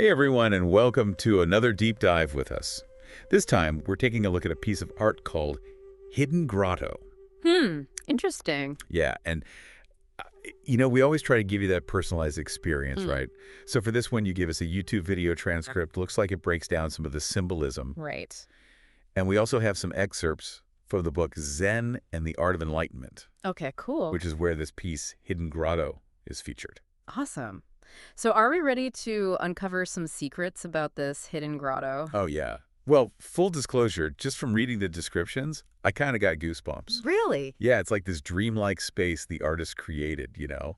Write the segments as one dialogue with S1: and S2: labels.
S1: Hey everyone, and welcome to another deep dive with us. This time, we're taking a look at a piece of art called Hidden Grotto.
S2: Interesting.
S1: Yeah, and we always try to give you that personalized experience,
S2: Mm,
S1: right? So for this one, you give us a YouTube video transcript. Looks like it breaks down some of the symbolism.
S2: right.
S1: And we also have some excerpts from the book Zen and the Art of Enlightenment,
S2: Okay, cool.
S1: which is where this piece, Hidden Grotto, is featured.
S2: Awesome. So are we ready to uncover some secrets about this hidden grotto?
S1: Oh, yeah. Well, full disclosure, just from reading the descriptions, I kind of got goosebumps.
S2: Really?
S1: Yeah, it's like this dreamlike space the artist created,
S2: Yeah.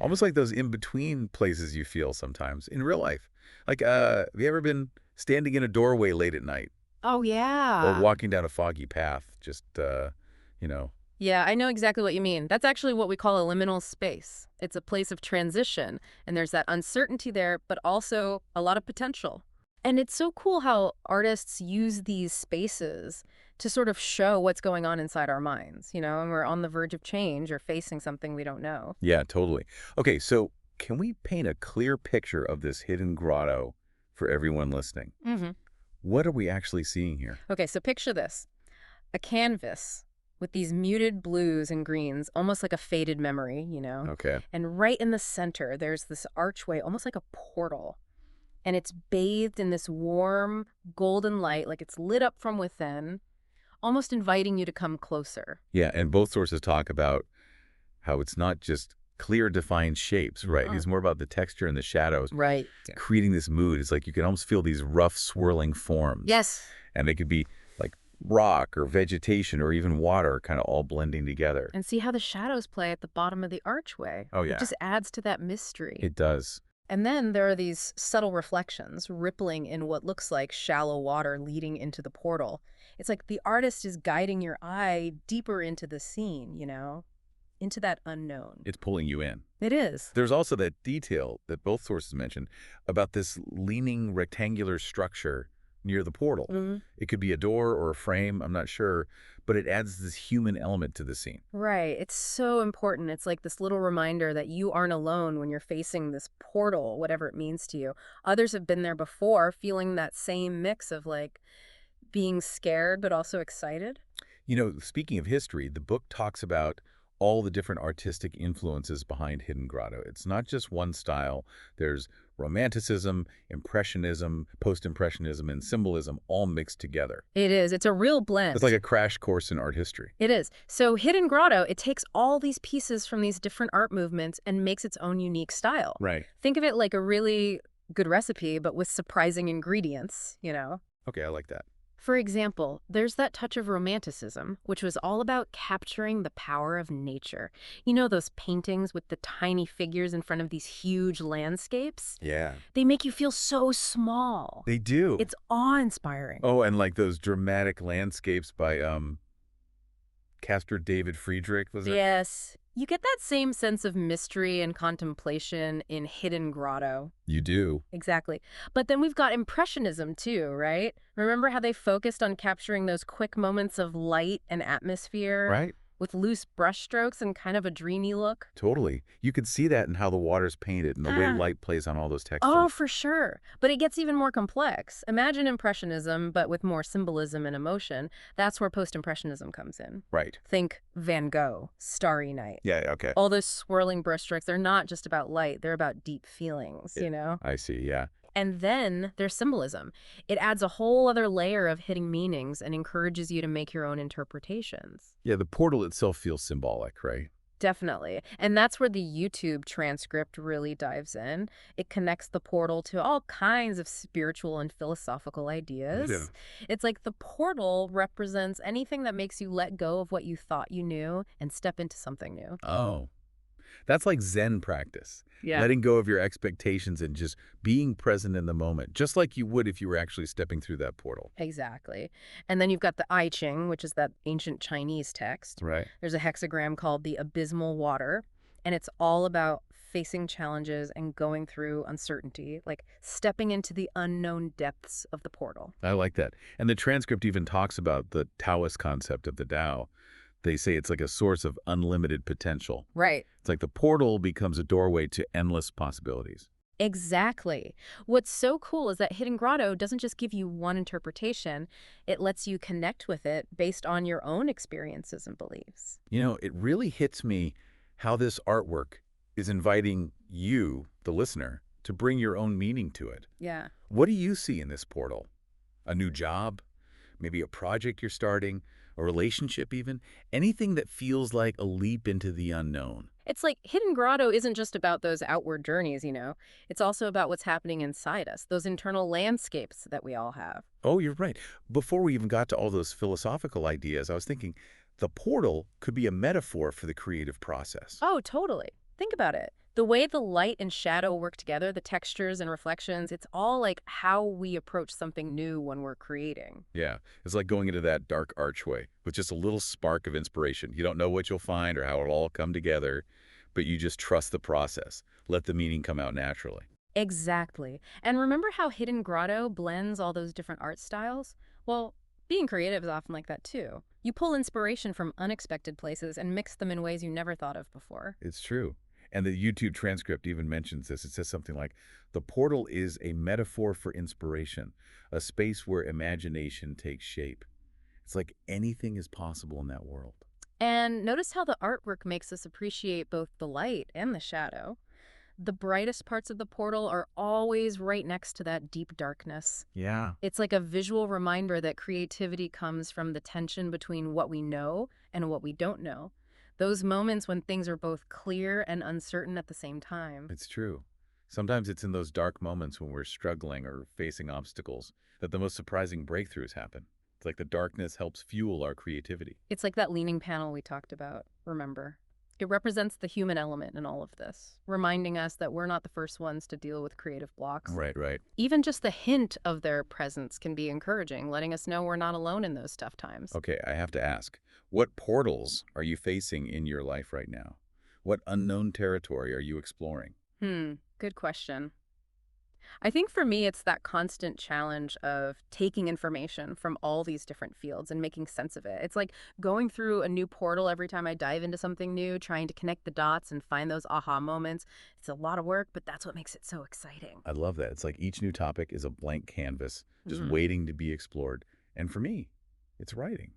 S1: Almost like those in-between places you feel sometimes in real life. Like, have you ever been standing in a doorway late at night
S2: Oh,
S1: or
S2: yeah.
S1: walking down a foggy path, just, you know?
S2: Yeah, I know exactly what you mean. That's actually what we call a liminal space. It's a place of transition, and there's that uncertainty there, but also a lot of potential. And it's so cool how artists use these spaces to sort of show what's going on inside our minds, and we're on the verge of change or facing something we don't know.
S1: Yeah, totally. Okay, so can we paint a clear picture of this hidden grotto for everyone listening?
S2: Mm-hmm.
S1: What are we actually seeing here?
S2: Okay, so picture this. A canvas with these muted blues and greens, almost like a faded memory.
S1: Okay.
S2: And right in the center, there's this archway, almost like a portal. And it's bathed in this warm, golden light, like it's lit up from within, almost inviting you to come closer.
S1: Yeah, and both sources talk about how it's not just clear, defined shapes, right?
S2: Uh,
S1: It's more about the texture and the shadows,
S2: Right. Yeah.
S1: creating this mood. It's like you can almost feel these rough, swirling forms.
S2: Yes.
S1: And they could be like rock or vegetation or even water kind of all blending together.
S2: And see how the shadows play at the bottom of the archway.
S1: Oh,
S2: It
S1: yeah.
S2: just adds to that mystery.
S1: It does.
S2: And then there are these subtle reflections rippling in what looks like shallow water leading into the portal. It's like the artist is guiding your eye deeper into the scene, into that unknown.
S1: It's pulling you in.
S2: It is.
S1: There's also that detail that both sources mentioned about this leaning rectangular structure near the portal.
S2: Mhm.
S1: It could be a door or a frame, I'm not sure, but it adds this human element to the scene.
S2: Right. It's so important. It's like this little reminder that you aren't alone when you're facing this portal, whatever it means to you. Others have been there before, feeling that same mix of like being scared but also excited.
S1: Speaking of history, the book talks about all the different artistic influences behind Hidden Grotto. It's not just one style. There's Romanticism, Impressionism, Post-Impressionism, and Symbolism all mixed together.
S2: It is. It's a real blend.
S1: It's like a crash course in art history.
S2: It is. So Hidden Grotto, it takes all these pieces from these different art movements and makes its own unique style.
S1: Right.
S2: Think of it like a really good recipe, but with surprising ingredients.
S1: Okay, I like that.
S2: For example, there's that touch of Romanticism, which was all about capturing the power of nature. You know those paintings with the tiny figures in front of these huge landscapes?
S1: Yeah.
S2: They make you feel so small.
S1: They do.
S2: It's awe-inspiring.
S1: Oh, and like those dramatic landscapes by Castor David Friedrich, was it?
S2: Yes. You get that same sense of mystery and contemplation in Hidden Grotto.
S1: You do.
S2: Exactly. But then we've got Impressionism too, right? Remember how they focused on capturing those quick moments of light and atmosphere
S1: Right?
S2: with loose brushstrokes and kind of a dreamy look?
S1: Totally. You could see that in how the water's painted and the way
S2: Ah.
S1: light plays on all those textures.
S2: Oh, for sure. But it gets even more complex. Imagine Impressionism, but with more symbolism and emotion. That's where Post-Impressionism comes in.
S1: Right.
S2: Think Van Gogh, Starry Night.
S1: Yeah, okay.
S2: All those swirling brushstrokes, they're not just about light, they're about deep feelings,
S1: I see, yeah.
S2: And then there's symbolism. It adds a whole other layer of hidden meanings and encourages you to make your own interpretations.
S1: Yeah, the portal itself feels symbolic, right?
S2: Definitely. And that's where the YouTube transcript really dives in. It connects the portal to all kinds of spiritual and philosophical ideas.
S1: Yeah.
S2: It's like the portal represents anything that makes you let go of what you thought you knew and step into something new.
S1: Oh. That's like Zen practice.
S2: Yeah.
S1: Letting go of your expectations and just being present in the moment, just like you would if you were actually stepping through that portal.
S2: Exactly. And then you've got the I Ching, which is that ancient Chinese text.
S1: Right.
S2: There's a hexagram called the abysmal water, and it's all about facing challenges and going through uncertainty, like stepping into the unknown depths of the portal.
S1: I like that. And the transcript even talks about the Taoist concept of the Tao. They say it's like a source of unlimited potential.
S2: Right.
S1: It's like the portal becomes a doorway to endless possibilities.
S2: Exactly. What's so cool is that Hidden Grotto doesn't just give you one interpretation, it lets you connect with it based on your own experiences and beliefs.
S1: It really hits me how this artwork is inviting you, the listener, to bring your own meaning to it.
S2: Yeah.
S1: What do you see in this portal? A new job? Maybe a project you're starting? A relationship even? Anything that feels like a leap into the unknown.
S2: It's like Hidden Grotto isn't just about those outward journeys. It's also about what's happening inside us, those internal landscapes that we all have.
S1: Oh, you're right. Before we even got to all those philosophical ideas, I was thinking the portal could be a metaphor for the creative process.
S2: Oh, totally. Think about it. The way the light and shadow work together, the textures and reflections, it's all like how we approach something new when we're creating.
S1: Yeah, it's like going into that dark archway with just a little spark of inspiration. You don't know what you'll find or how it'll all come together, but you just trust the process. Let the meaning come out naturally.
S2: Exactly. And remember how Hidden Grotto blends all those different art styles? Well, being creative is often like that too. You pull inspiration from unexpected places and mix them in ways you never thought of before.
S1: It's true. And the YouTube transcript even mentions this. It says something like, the portal is a metaphor for inspiration, a space where imagination takes shape. It's like anything is possible in that world.
S2: And notice how the artwork makes us appreciate both the light and the shadow. The brightest parts of the portal are always right next to that deep darkness.
S1: Yeah.
S2: It's like a visual reminder that creativity comes from the tension between what we know and what we don't know. Those moments when things are both clear and uncertain at the same time.
S1: It's true. Sometimes it's in those dark moments when we're struggling or facing obstacles that the most surprising breakthroughs happen. It's like the darkness helps fuel our creativity.
S2: It's like that leaning panel we talked about, remember? It represents the human element in all of this, reminding us that we're not the first ones to deal with creative blocks.
S1: Right, right.
S2: Even just the hint of their presence can be encouraging, letting us know we're not alone in those tough times.
S1: Okay, I have to ask, what portals are you facing in your life right now? What unknown territory are you exploring?
S2: Good question. I think for me, it's that constant challenge of taking information from all these different fields and making sense of it. It's like going through a new portal every time I dive into something new, trying to connect the dots and find those aha moments. It's a lot of work, but that's what makes it so exciting.
S1: I love that. It's like each new topic is a blank canvas, just
S2: Mhm.
S1: waiting to be explored. And for me, it's writing.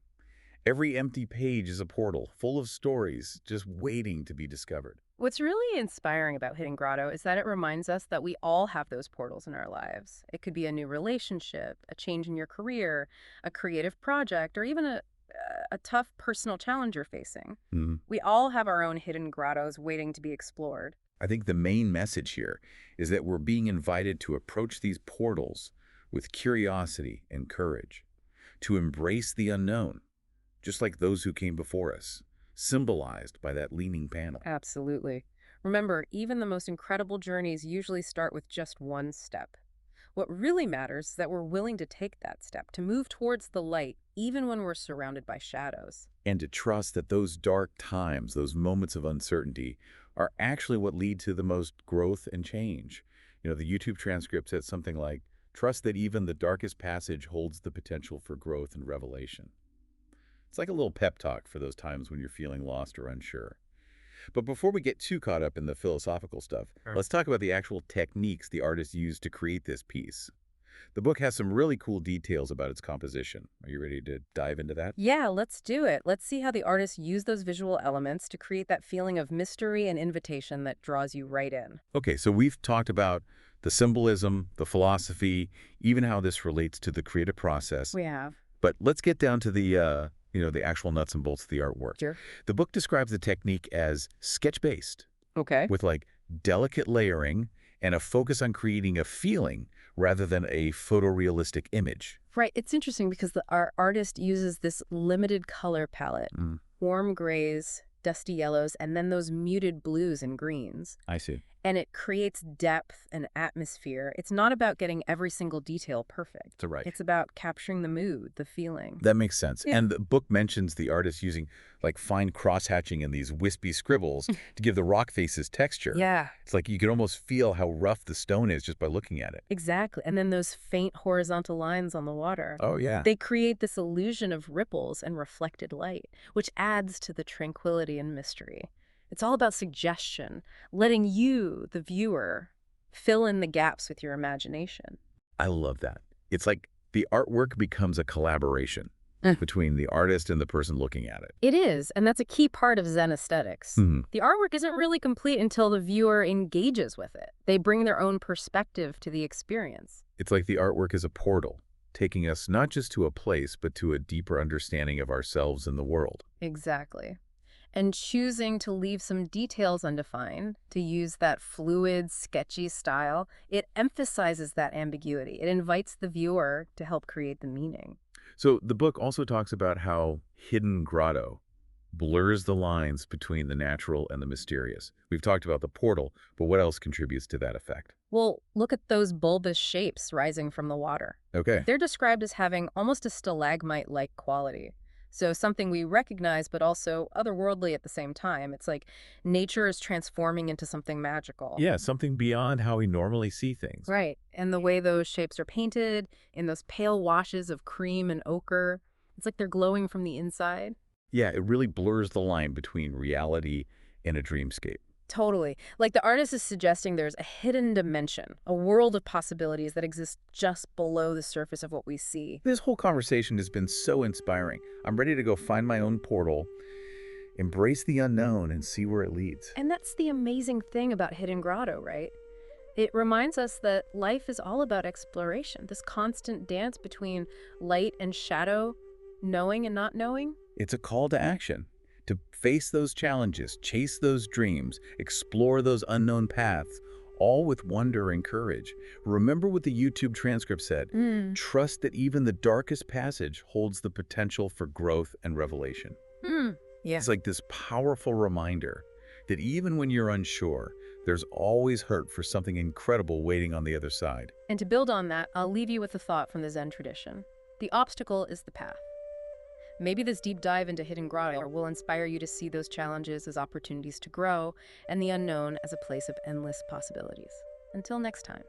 S1: Every empty page is a portal full of stories just waiting to be discovered.
S2: What's really inspiring about Hidden Grotto is that it reminds us that we all have those portals in our lives. It could be a new relationship, a change in your career, a creative project, or even a tough personal challenge you're facing.
S1: Mhm.
S2: We all have our own hidden grottos waiting to be explored.
S1: I think the main message here is that we're being invited to approach these portals with curiosity and courage, to embrace the unknown, just like those who came before us, symbolized by that leaning panel.
S2: Absolutely. Remember, even the most incredible journeys usually start with just one step. What really matters is that we're willing to take that step, to move towards the light, even when we're surrounded by shadows.
S1: And to trust that those dark times, those moments of uncertainty, are actually what lead to the most growth and change. The YouTube transcript says something like, trust that even the darkest passage holds the potential for growth and revelation. It's like a little pep talk for those times when you're feeling lost or unsure. But before we get too caught up in the philosophical stuff,
S2: Sure.
S1: let's talk about the actual techniques the artist used to create this piece. The book has some really cool details about its composition. Are you ready to dive into that?
S2: Yeah, let's do it. Let's see how the artist used those visual elements to create that feeling of mystery and invitation that draws you right in.
S1: Okay, so we've talked about the symbolism, the philosophy, even how this relates to the creative process.
S2: We have.
S1: But let's get down to the actual nuts and bolts of the artwork.
S2: Sure.
S1: The book describes the technique as sketch-based,
S2: Okay.
S1: with like delicate layering and a focus on creating a feeling rather than a photorealistic image.
S2: Right. It's interesting because our artist uses this limited color palette, warm grays, dusty yellows, and then those muted blues and greens.
S1: I see.
S2: And it creates depth and atmosphere. It's not about getting every single detail perfect.
S1: That's right.
S2: It's about capturing the mood, the feeling.
S1: That makes sense.
S2: Yeah.
S1: And the book mentions the artist using like fine cross-hatching and these wispy scribbles to give the rock faces texture.
S2: Yeah,
S1: It's like you can almost feel how rough the stone is just by looking at it.
S2: exactly. And then those faint horizontal lines on the water.
S1: Oh, yeah.
S2: They create this illusion of ripples and reflected light, which adds to the tranquility and mystery. It's all about suggestion, letting you, the viewer, Fill in the gaps with your imagination.
S1: I love that. It's like the artwork becomes a collaboration
S2: Mm.
S1: between the artist and the person looking at it.
S2: It is, and that's a key part of Zen aesthetics.
S1: Mhm.
S2: The artwork isn't really complete until the viewer engages with it. They bring their own perspective to the experience.
S1: It's like the artwork is a portal, taking us not just to a place, but to a deeper understanding of ourselves and the world.
S2: Exactly. And choosing to leave some details undefined, to use that fluid, sketchy style, it emphasizes that ambiguity. It invites the viewer to help create the meaning.
S1: So the book also talks about how hidden grotto blurs the lines between the natural and the mysterious. We've talked about the portal, but what else contributes to that effect?
S2: Well, look at those bulbous shapes rising from the water.
S1: Okay.
S2: They're described as having almost a stalagmite-like quality. So something we recognize, but also otherworldly at the same time. It's like nature is transforming into something magical.
S1: Yeah, something beyond how we normally see things.
S2: Right. And the way those shapes are painted, in those pale washes of cream and ochre, it's like they're glowing from the inside.
S1: Yeah, it really blurs the line between reality and a dreamscape.
S2: Totally. Like the artist is suggesting there's a hidden dimension, a world of possibilities that exists just below the surface of what we see.
S1: This whole conversation has been so inspiring. I'm ready to go find my own portal, embrace the unknown, and see where it leads.
S2: And that's the amazing thing about Hidden Grotto, right? It reminds us that life is all about exploration, this constant dance between light and shadow, knowing and not knowing.
S1: It's a call to action, to face those challenges, chase those dreams, explore those unknown paths, all with wonder and courage. Remember what the YouTube transcript said. Trust that even the darkest passage holds the potential for growth and revelation.
S2: Yeah.
S1: It's like this powerful reminder that even when you're unsure, there's always hope for something incredible waiting on the other side.
S2: And to build on that, I'll leave you with a thought from the Zen tradition. The obstacle is the path. Maybe this deep dive into Hidden Grotto will inspire you to see those challenges as opportunities to grow and the unknown as a place of endless possibilities. Until next time.